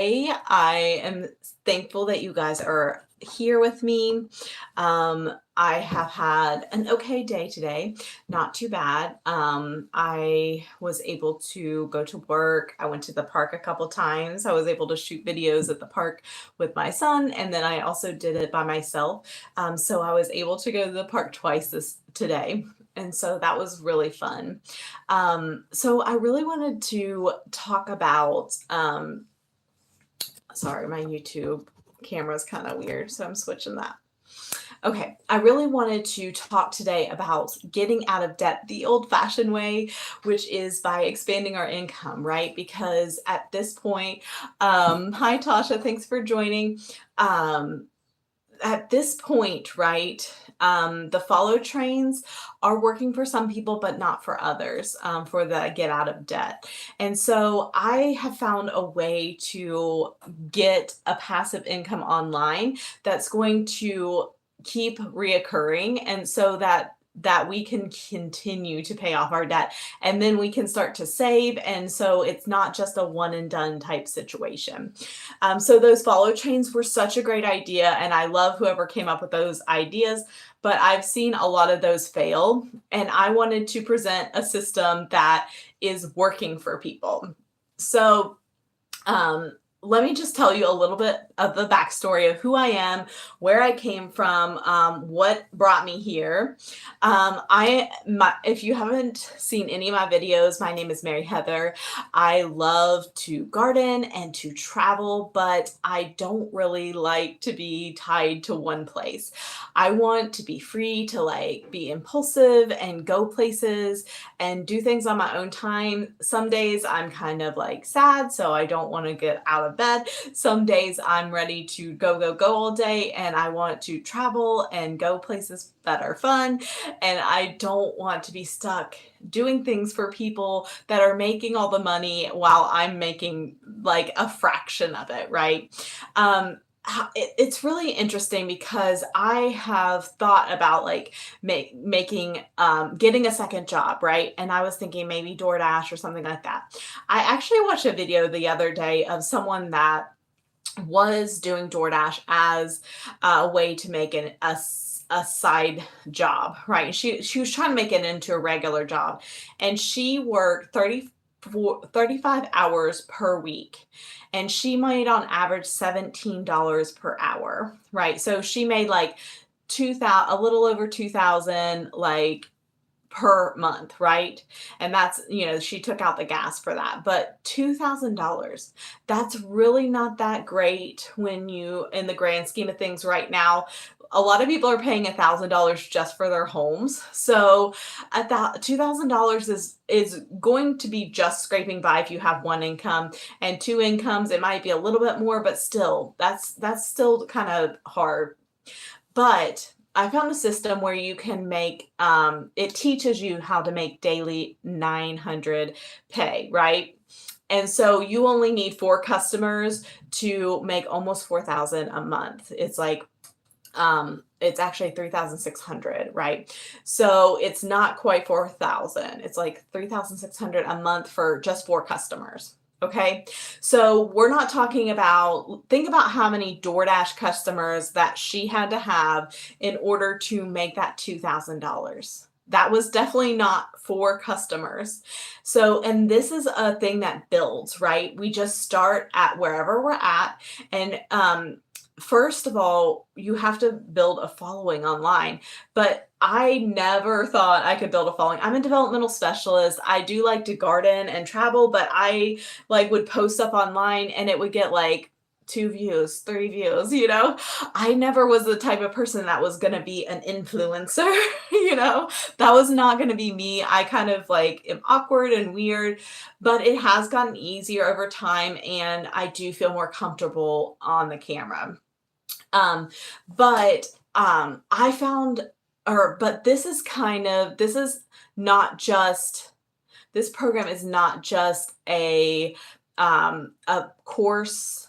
I am thankful that you guys are here with me. I have had an okay day today, not too bad. I was able to go to work. I went to the park a couple times. I was able to shoot videos at the park with my son, and then I also did it by myself. So I was able to go to the park twice this today. And so that was really fun. So I really wanted to talk about sorry, my YouTube camera is kind of weird, so I'm switching that. Okay, I really wanted to talk today about getting out of debt the old-fashioned way, which is by expanding our income, right? Because at this point, hi Tasha, thanks for joining. At this point, right, the follow trains are working for some people, but not for others, for the get out of debt. And so I have found a way to get a passive income online that's going to keep reoccurring, and so that we can continue to pay off our debt, and then we can start to save, and so it's not just a one and done type situation. So those follow chains were such a great idea, and I love whoever came up with those ideas, but I've seen a lot of those fail, and I wanted to present a system that is working for people. So let me just tell you a little bit of the backstory of who I am, where I came from, what brought me here. If you haven't seen any of my videos, my name is Mary Heather. I love to garden and to travel, but I don't really like to be tied to one place. I want to be free to like be impulsive and go places and do things on my own time. Some days I'm kind of like sad, so I don't want to get out of bed. Some days I'm ready to go all day, and I want to travel and go places that are fun, and I don't want to be stuck doing things for people that are making all the money while I'm making like a fraction of it, right? It's really interesting because I have thought about like making getting a second job, right? And I was thinking maybe DoorDash or something like that. I actually watched a video the other day of someone that was doing DoorDash as a way to make a side job, right? She was trying to make it into a regular job, and she worked 35 hours per week, and she made on average $17 per hour, right? So she made like 2,000, a little over 2,000, like per month, right? And that's, she took out the gas for that. But $2,000, that's really not that great when you, in the grand scheme of things right now, a lot of people are paying $1,000 just for their homes. So at that $2,000 is going to be just scraping by if you have one income, and two incomes, it might be a little bit more, but still, that's still kind of hard. But I found a system where you can make, it teaches you how to make daily 900 pay, right? And so you only need 4 customers to make almost 4,000 a month. It's actually 3,600, right? So it's not quite 4,000. It's like 3,600 a month for just 4 customers. Okay, so we're not talking about, think about how many DoorDash customers that she had to have in order to make that $2,000. That was definitely not 4 customers. So, and this is a thing that builds, right? We just start at wherever we're at, and first of all, you have to build a following online, but I never thought I could build a following. I'm a developmental specialist. I do like to garden and travel, but I like would post stuff online and it would get like 2 views, 3 views. I never was the type of person that was going to be an influencer, that was not going to be me. I kind of like am awkward and weird, but it has gotten easier over time, and I do feel more comfortable on the camera. But I found, but this is not just, this program is not just a course,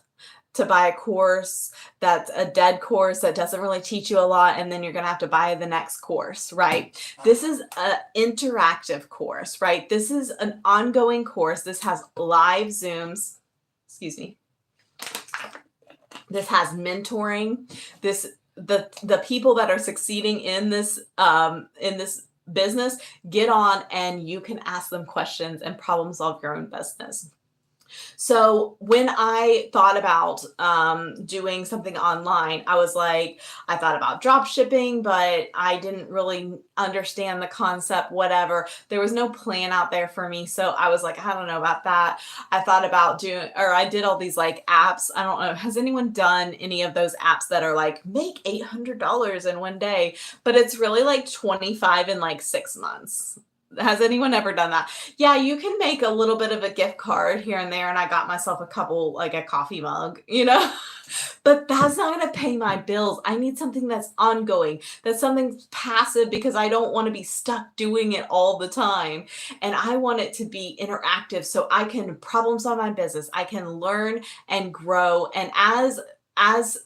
to buy a course that's a dead course that doesn't really teach you a lot, and then you're going to have to buy the next course, right? This is an interactive course, right? This is an ongoing course. This has live Zooms. Excuse me. This has mentoring. This the people that are succeeding in this business get on and you can ask them questions and problem solve your own business. So when I thought about doing something online, I was like, I thought about drop shipping, but I didn't really understand the concept, whatever. There was no plan out there for me. So I was like, I don't know about that. I thought about I did all these like apps. I don't know. Has anyone done any of those apps that are like, make $800 in one day? But it's really like 25 in like 6 months. Has anyone ever done that? Yeah, you can make a little bit of a gift card here and there, and I got myself a couple, like a coffee mug, but that's not gonna pay my bills. I need something that's ongoing, that's something passive because I don't want to be stuck doing it all the time. And I want it to be interactive so I can problem solve my business. I can learn and grow. And as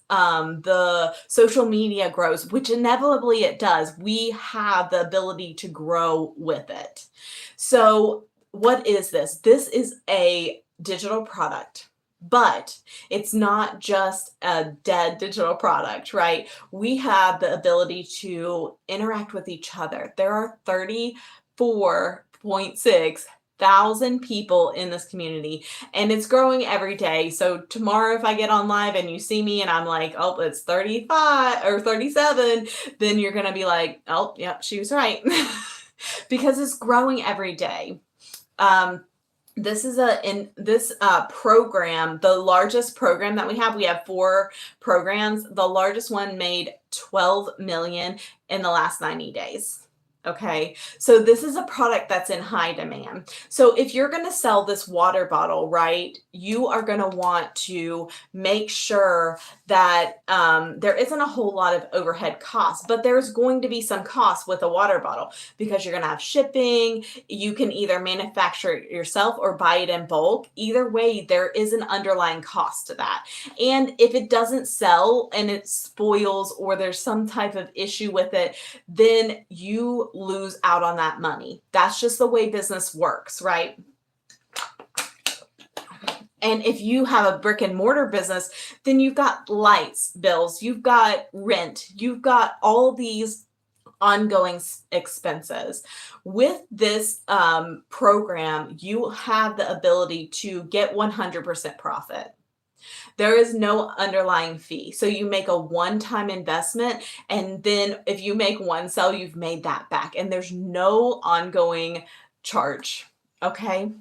the social media grows, which inevitably it does, we have the ability to grow with it. So what is this? This is a digital product, but it's not just a dead digital product, right? We have the ability to interact with each other. There are 34.6 thousand people in this community, and it's growing every day. So tomorrow, if I get on live and you see me and I'm like, oh, it's 35 or 37, then you're going to be like, oh, yep, she was right. Because it's growing every day. This is in this program, the largest program that we have 4 programs. The largest one made 12 million in the last 90 days. Okay, so this is a product that's in high demand. So if you're going to sell this water bottle, right, you are going to want to make sure that there isn't a whole lot of overhead costs, but there's going to be some costs with a water bottle because you're going to have shipping. You can either manufacture it yourself or buy it in bulk. Either way, there is an underlying cost to that. And if it doesn't sell and it spoils or there's some type of issue with it, then you lose out on that money. That's just the way business works, right? And if you have a brick and mortar business, then you've got lights bills, you've got rent, you've got all these ongoing expenses. With this program, you have the ability to get 100% profit. There is no underlying fee. So you make a one-time investment, and then if you make one sale, you've made that back, and there's no ongoing charge. Okay.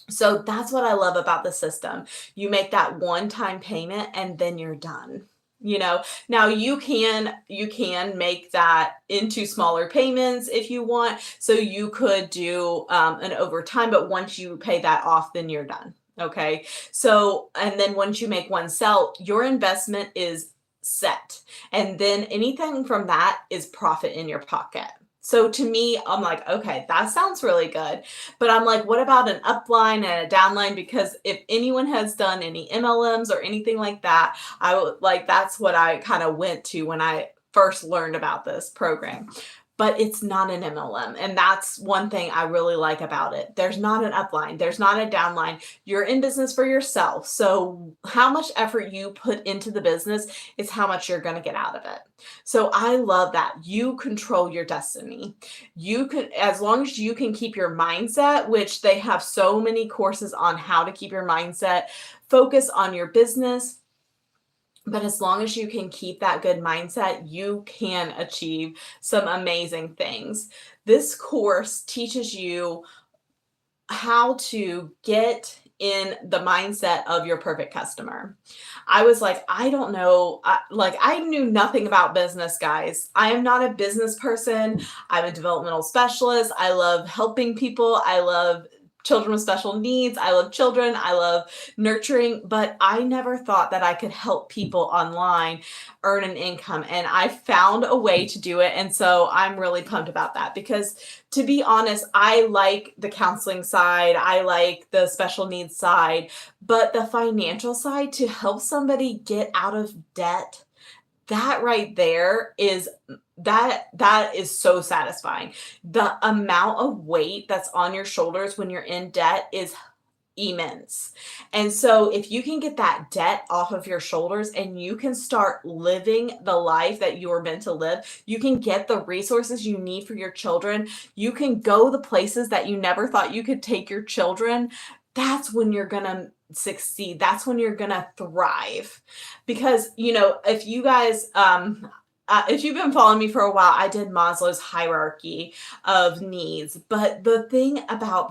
So that's what I love about the system. You make that one-time payment and then you're done. Now you can make that into smaller payments if you want. So you could do an overtime, but once you pay that off, then you're done. Okay. So, and then once you make one sale, your investment is set. And then anything from that is profit in your pocket. So to me, I'm like, okay, that sounds really good. But I'm like, what about an upline and a downline? Because if anyone has done any MLMs or anything like that, that's what I kind of went to when I first learned about this program. But it's not an MLM. And that's one thing I really like about it. There's not an upline. There's not a downline. You're in business for yourself. So how much effort you put into the business is how much you're going to get out of it. So I love that. You control your destiny. You can, as long as you can keep your mindset, which they have so many courses on how to keep your mindset, focus on your business. But as long as you can keep that good mindset, you can achieve some amazing things. This course teaches you how to get in the mindset of your perfect customer. I was like, I don't know. I knew nothing about business, guys. I am not a business person. I'm a developmental specialist. I love helping people. I love children with special needs. I love children. I love nurturing, but I never thought that I could help people online earn an income. And I found a way to do it. And so I'm really pumped about that because, to be honest, I like the counseling side. I like the special needs side, but the financial side, to help somebody get out of debt, that right there is that is so satisfying. The amount of weight that's on your shoulders when you're in debt is immense. And so if you can get that debt off of your shoulders and you can start living the life that you were meant to live, you can get the resources you need for your children, you can go the places that you never thought you could take your children, that's when you're going to succeed. That's when you're going to thrive. Because, if you guys, if you've been following me for a while, I did Maslow's hierarchy of needs. But the thing about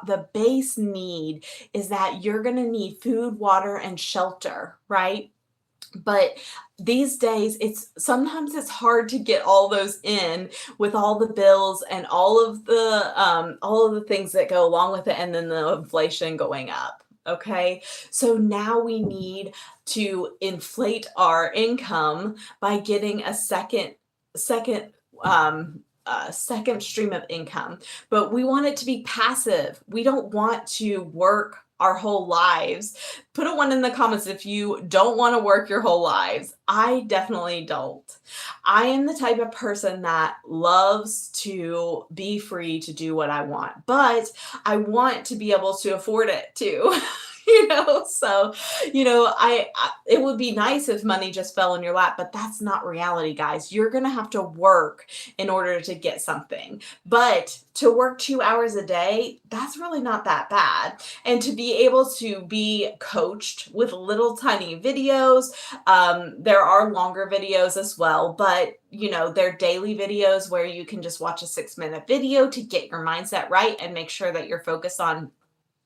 the base need is that you're going to need food, water, and shelter, right? But these days, sometimes it's hard to get all those in with all the bills and all of the things that go along with it, and then the inflation going up. Okay, so now we need to inflate our income by getting a second stream of income, but we want it to be passive. We don't want to work our whole lives. Put a 1 in the comments if you don't want to work your whole lives. I definitely don't. I am the type of person that loves to be free to do what I want, but I want to be able to afford it too. So it would be nice if money just fell in your lap, but that's not reality, guys. You're gonna have to work in order to get something, but to work 2 hours a day, that's really not that bad. And to be able to be coached with little tiny videos, there are longer videos as well, but they're daily videos where you can just watch a 6-minute video to get your mindset right and make sure that you're focused on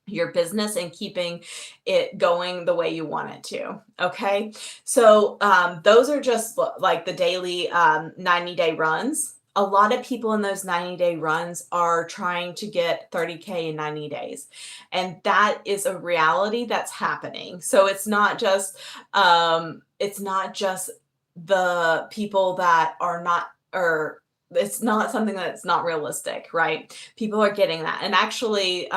your business and keeping it going the way you want it to. Okay. So those are just like the daily 90-day runs. A lot of people in those 90-day runs are trying to get 30K in 90 days. And that is a reality that's happening. So it's not just the people that are not, or it's not something that's not realistic, right? People are getting that. And actually,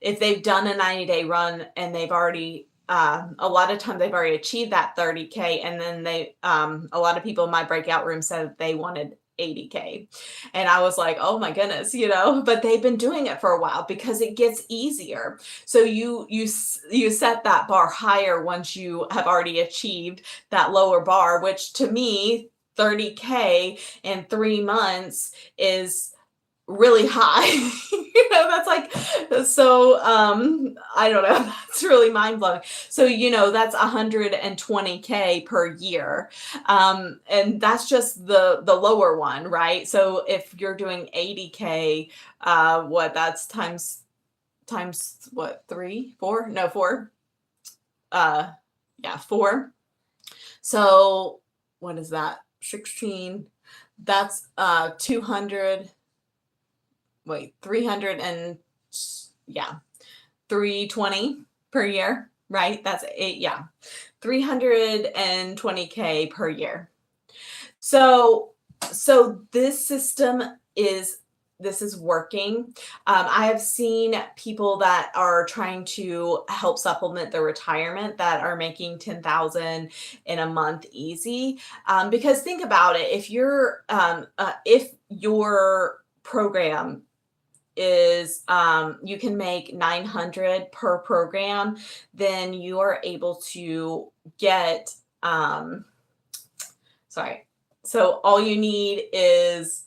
if they've done a 90-day run and they've already, a lot of times they've already achieved that 30K. And then a lot of people in my breakout room said that they wanted 80K. And I was like, oh my goodness, but they've been doing it for a while because it gets easier. So you set that bar higher once you have already achieved that lower bar, which to me, 30K in 3 months is really high. That's like, so I don't know, that's really mind-blowing. So that's 120K per year, and that's just the lower one, right? So if you're doing 80K, that's times what, 3 4 no 4 yeah, 4. So what is that? 16, that's 300 and 320 per year, right? That's 320K per year. So this system is working. I have seen people that are trying to help supplement their retirement that are making 10,000 in a month easy. Because think about it, if your program is you can make 900 per program, then you are able to get so all you need is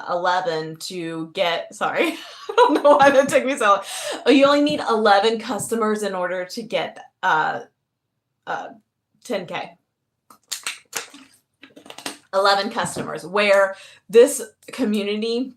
11 to get, I don't know why that took me so long. You only need 11 customers in order to get 10K. 11 customers, where this community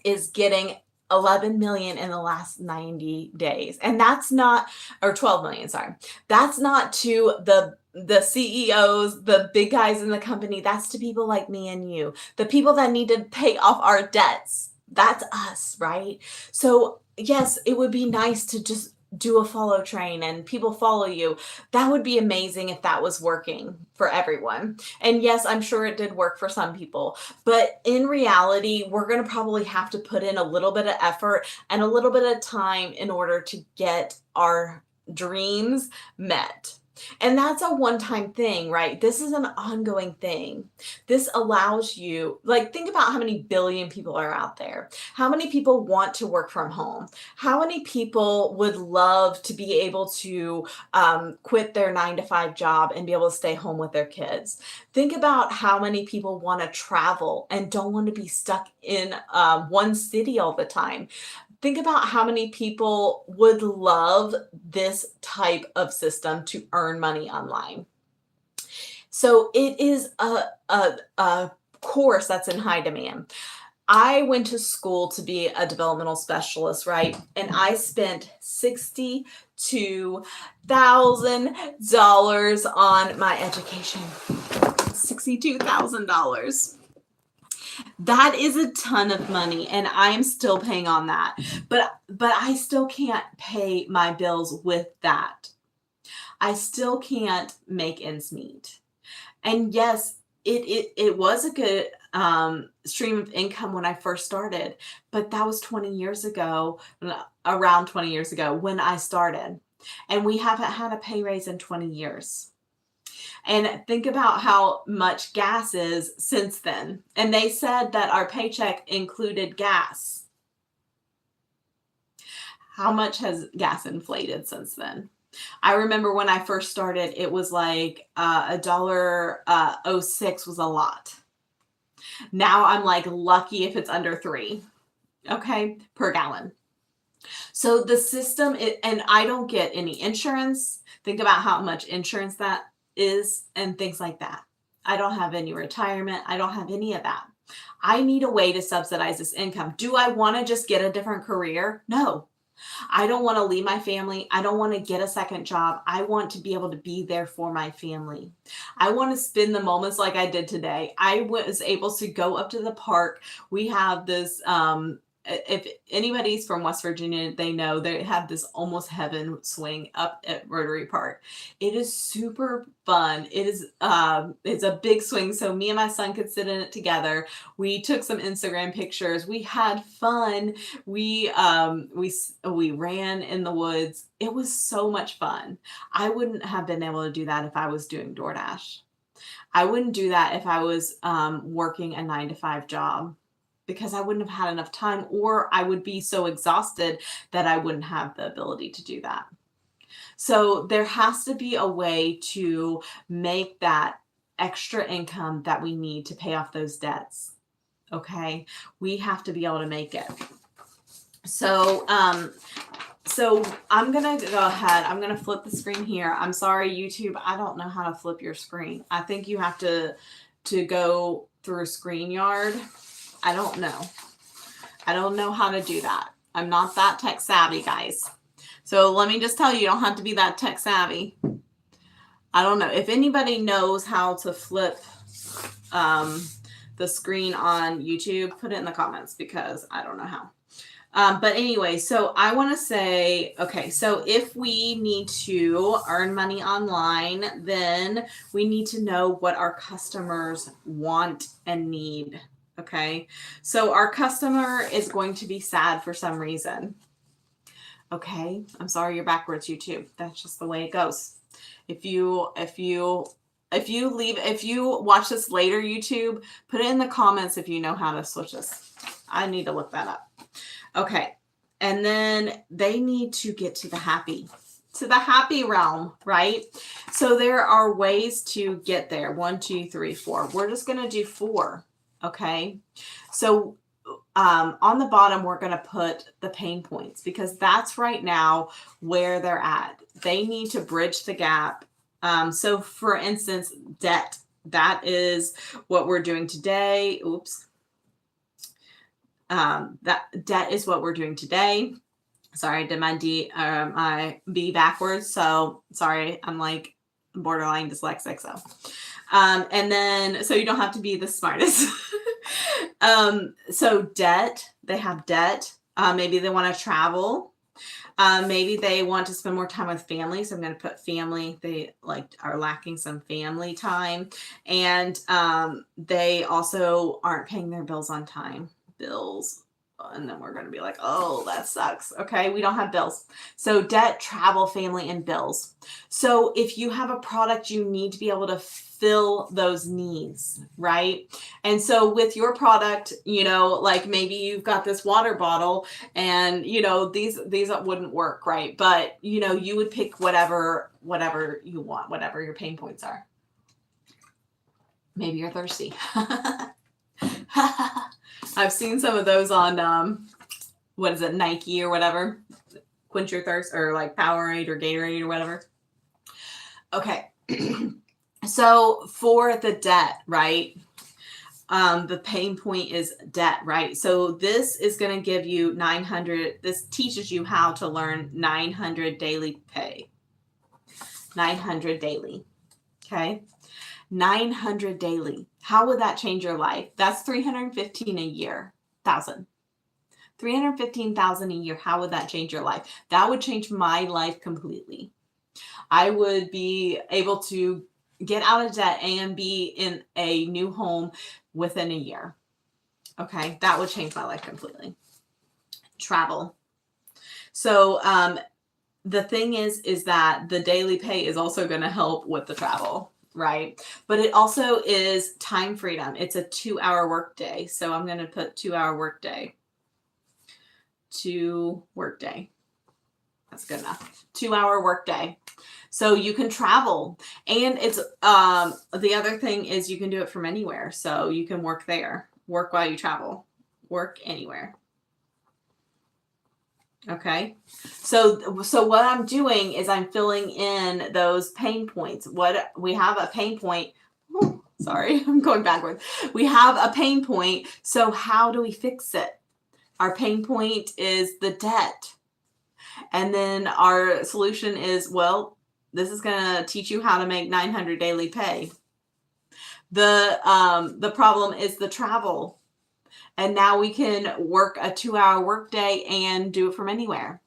is getting 11 million in the last 90 days. And that's not, or 12 million, sorry. That's not to the CEOs, the big guys in the company. That's to people like me and you, the people that need to pay off our debts. That's us, right? So yes, it would be nice to just do a follow train and people follow you. That would be amazing if that was working for everyone. And yes, I'm sure it did work for some people, but in reality, we're going to probably have to put in a little bit of effort and a little bit of time in order to get our dreams met. And that's a one-time thing, right? This is an ongoing thing. This allows you, like, think about how many billion people are out there. How many people want to work from home? How many people would love to be able to quit their 9 to 5 job and be able to stay home with their kids? Think about how many people want to travel and don't want to be stuck in one city all the time. Think about how many people would love this type of system to earn money online. So it is a course that's in high demand. I went to school to be a developmental specialist, right? And I spent $62,000 on my education. $62,000. That is a ton of money, and I am still paying on that. But I still can't pay my bills with that. I still can't make ends meet. And yes, it was a good stream of income when I first started, but that was 20 years ago, around 20 years ago when I started. And we haven't had a pay raise in 20 years. And think about how much gas is since then. And they said that our paycheck included gas. How much has gas inflated since then? I remember when I first started, it was like $1.06 was a lot. Now I'm like lucky if it's under 3, okay, per gallon. So the system, and I don't get any insurance. Think about how much insurance that is and things like that. I don't have any retirement. I don't have any of that. I need a way to subsidize this income. Do I want to just get a different career? No. I don't want to leave my family. I don't want to get a second job. I want to be able to be there for my family. I want to spend the moments like I did today. I was able to go up to the park. We have this, if anybody's from West Virginia, they know they have this almost heaven swing up at Rotary Park. It is super fun. It is it's a big swing, so me and my son could sit in it together. We took some Instagram pictures. We had fun. We ran in the woods. It was so much fun. I wouldn't have been able to do that if I was doing DoorDash. I wouldn't do that if I was working a 9 to 5 job, because I wouldn't have had enough time, or I would be so exhausted that I wouldn't have the ability to do that. So there has to be a way to make that extra income that we need to pay off those debts. Okay. We have to be able to make it. So I'm going to go ahead. I'm going to flip the screen here. I'm sorry, YouTube. I don't know how to flip your screen. I think you have to go through StreamYard. I don't know. I don't know how to do that. I'm not that tech savvy, guys. So let me just tell you, you don't have to be that tech savvy. I don't know. If anybody knows how to flip the screen on YouTube, put it in the comments, because I don't know how. But anyway, so I want to say, okay, so if we need to earn money online, then we need to know what our customers want and need. Okay, so our customer is going to be sad for some reason. Okay, I'm sorry you're backwards, YouTube. That's just the way it goes. If you watch this later, YouTube, put it in the comments if you know how to switch this. I need to look that up. Okay, and then they need to get to the happy realm, right? So there are ways to get there. 1, 2, 3, 4. We're just going to do 4. Okay. So on the bottom, we're going to put the pain points, because that's right now where they're at. They need to bridge the gap. So for instance, debt, that is what we're doing today. Oops. That debt is what we're doing today. Sorry, I did my B backwards. So sorry, I'm like borderline dyslexic. So, and then, so you don't have to be the smartest. So debt, they have debt. Maybe they want to travel. Maybe they want to spend more time with family. So I'm going to put family. They are lacking some family time. And, they also aren't paying their bills on time. Bills. And then we're going to be like, oh, that sucks. Okay, we don't have bills. So debt, travel, family, and bills. So if you have a product, you need to be able to fill those needs, right? And so with your product, you know, like maybe you've got this water bottle and, you know, these wouldn't work, right? But, you know, you would pick whatever you want, whatever your pain points are. Maybe you're thirsty. I've seen some of those on, what is it, Nike or whatever, quench your thirst, or like Powerade or Gatorade or whatever. Okay. So for the debt, right? The pain point is debt, right? So this is going to give you 900. This teaches you how to learn 900 daily pay. 900 daily. Okay. 900 daily. How would that change your life? That's 315 a year. 315,000 a year. How would that change your life? That would change my life completely. I would be able to get out of debt and be in a new home within a year. Okay, that would change my life completely. Travel. So the thing is that the daily pay is also going to help with the travel, right? But it also is time freedom. It's a 2-hour workday. So I'm going to put 2-hour workday. 2 workday. That's good enough. 2-hour workday. So you can travel, and it's the other thing is you can do it from anywhere. So you can work there, work while you travel, work anywhere. Okay. So what I'm doing is I'm filling in those pain points. What we have a pain point. Oh, sorry, I'm going backwards. We have a pain point. So how do we fix it? Our pain point is the debt. And then our solution is, well, this is going to teach you how to make 900 daily pay. The problem is the travel. And now we can work a 2-hour workday and do it from anywhere.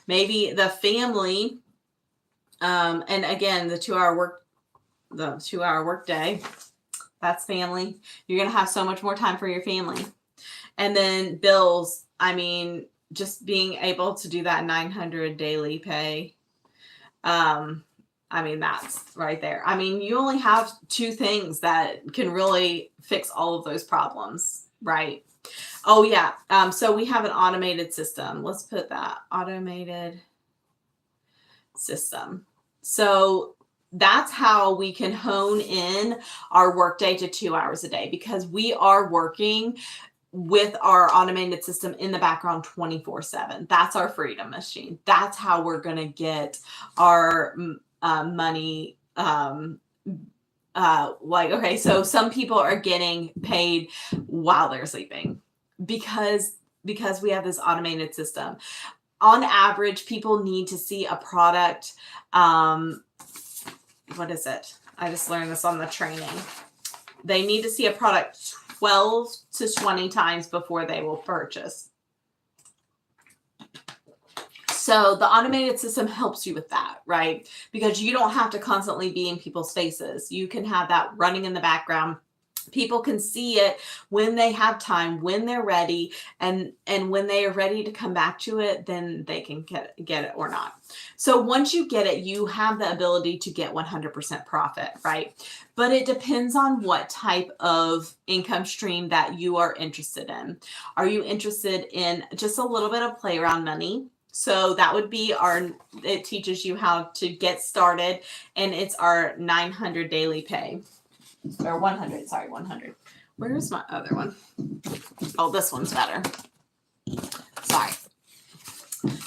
Maybe the family, and again, the 2-hour workday, that's family. You're going to have so much more time for your family. And then bills, I mean, just being able to do that 900 daily pay. I mean, that's right there. I mean, you only have 2 things that can really fix all of those problems, right? Oh yeah. So we have an automated system. Let's put that automated system. So that's how we can hone in our workday to 2 hours a day, because we are working with our automated system in the background 24/7. That's our freedom machine. That's how we're going to get our money. Okay, so some people are getting paid while they're sleeping because we have this automated system. On average, people need to see a product. What is it? I just learned this on the training. They need to see a product 12 to 20 times before they will purchase. So the automated system helps you with that, right? Because you don't have to constantly be in people's faces. You can have that running in the background. People can see it when they have time, when they're ready, and when they are ready to come back to it, then they can get it or not. So once you get it, you have the ability to get 100% profit, right? But it depends on what type of income stream that you are interested in. Are you interested in just a little bit of play around money? So that would be it teaches you how to get started, and it's our 900 daily pay. Or 100, sorry, 100. Where's my other one? Oh, this one's better. Sorry.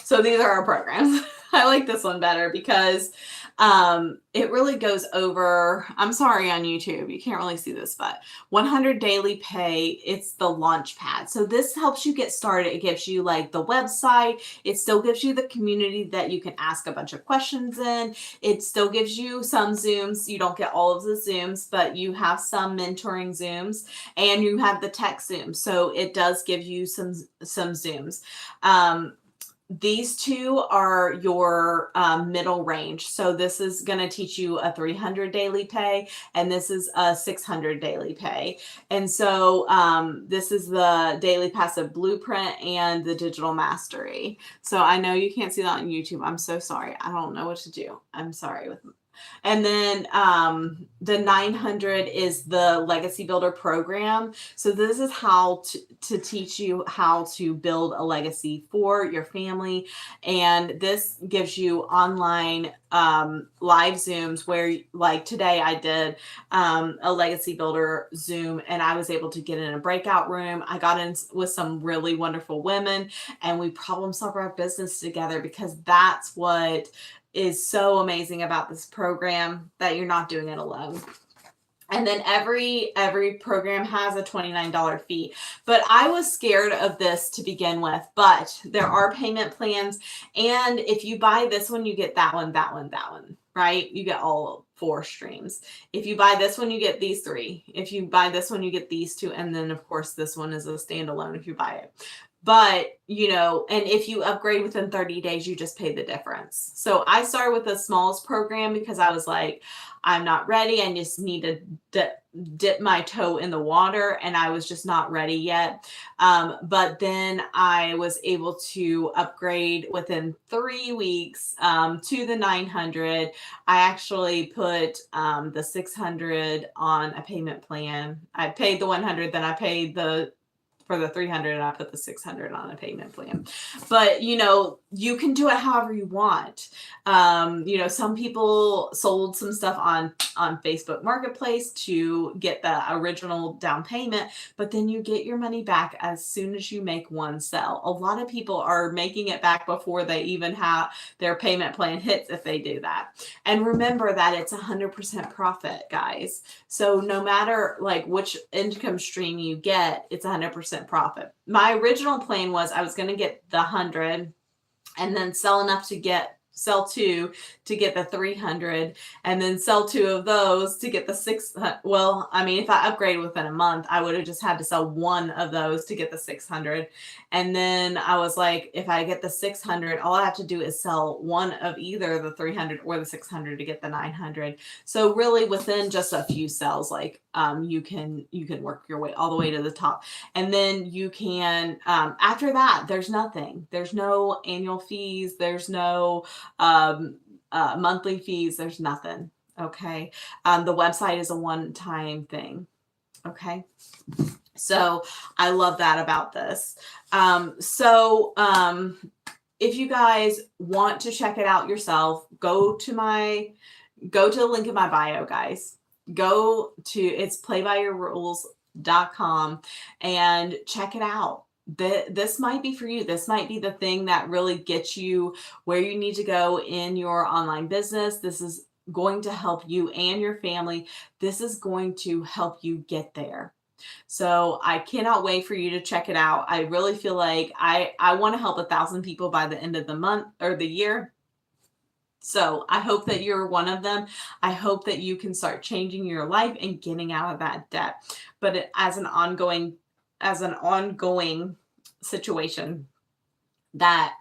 So these are our programs. I like this one better because it really goes over, I'm sorry on YouTube, you can't really see this, but 100 daily pay, it's the launch pad. So this helps you get started. It gives you like the website. It still gives you the community that you can ask a bunch of questions in. It still gives you some Zooms. You don't get all of the Zooms, but you have some mentoring Zooms, and you have the tech Zooms. So it does give you some Zooms. these two are your middle range. So this is going to teach you a 300 daily pay, and this is a 600 daily pay. And so this is the daily passive blueprint and the digital mastery. So I know you can't see that on YouTube. I'm so sorry. I don't know what to do. I'm sorry with and then the 900 is the Legacy Builder program. So this is how to teach you how to build a legacy for your family. And this gives you online live Zooms where, like today I did a Legacy Builder Zoom, and I was able to get in a breakout room. I got in with some really wonderful women, and we problem solved our business together, because that's what is so amazing about this program, that you're not doing it alone. And then every program has a $29 fee. But I was scared of this to begin with, but there are payment plans. And if you buy this one, you get that one, right? You get all 4 streams. If you buy this one, you get these 3. If you buy this one, you get these 2. And then of course, this one is a standalone if you buy it. But, you know, and if you upgrade within 30 days, you just pay the difference. So I started with the smallest program because I was like, I'm not ready. I just need to dip my toe in the water, and I was just not ready yet. But then I was able to upgrade within 3 weeks to the 900. I actually put the 600 on a payment plan. I paid the 100, then I paid for the 300, and I put the 600 on a payment plan. But, you know, you can do it however you want. You know, some people sold some stuff on Facebook Marketplace to get the original down payment, but then you get your money back as soon as you make one sell. A lot of people are making it back before they even have their payment plan hits if they do that. And remember that it's 100% profit, guys. So no matter like which income stream you get, it's 100% profit. My original plan was I was going to get the 100 and then sell enough to sell 2 to get the 300, and then sell 2 of those to get the 600. Well, I mean, if I upgraded within a month, I would have just had to sell 1 of those to get the 600. And then I was like, if I get the 600, all I have to do is sell 1 of either the 300 or the 600 to get the 900. So really within just a few sales, like you can work your way all the way to the top. And then you can, after that, there's nothing. There's no annual fees. There's no monthly fees. There's nothing. Okay. The website is a one-time thing. Okay. So I love that about this. If you guys want to check it out yourself, go to the link in my bio, guys. It's playbyyourrules.com and check it out. This might be for you. This might be the thing that really gets you where you need to go in your online business. This is going to help you and your family. This is going to help you get there. So I cannot wait for you to check it out. I really feel like I want to help 1,000 people by the end of the month or the year. So I hope that you're one of them. I hope that you can start changing your life and getting out of that debt. But as an ongoing situation that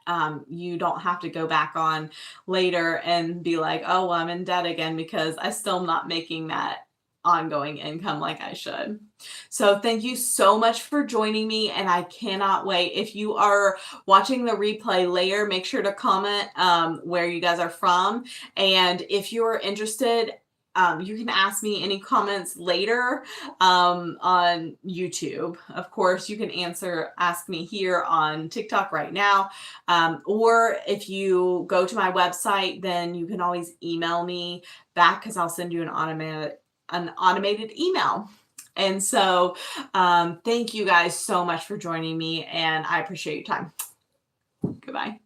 you don't have to go back on later and be like, oh, well, I'm in debt again because I still not making that ongoing income like I should. So thank you so much for joining me, and I cannot wait. If you are watching the replay later, make sure to comment where you guys are from. And if you're interested, you can ask me any comments later on YouTube. Of course, you can ask me here on TikTok right now. Or if you go to my website, then you can always email me back because I'll send you an automated email. And so thank you guys so much for joining me, and I appreciate your time. Goodbye.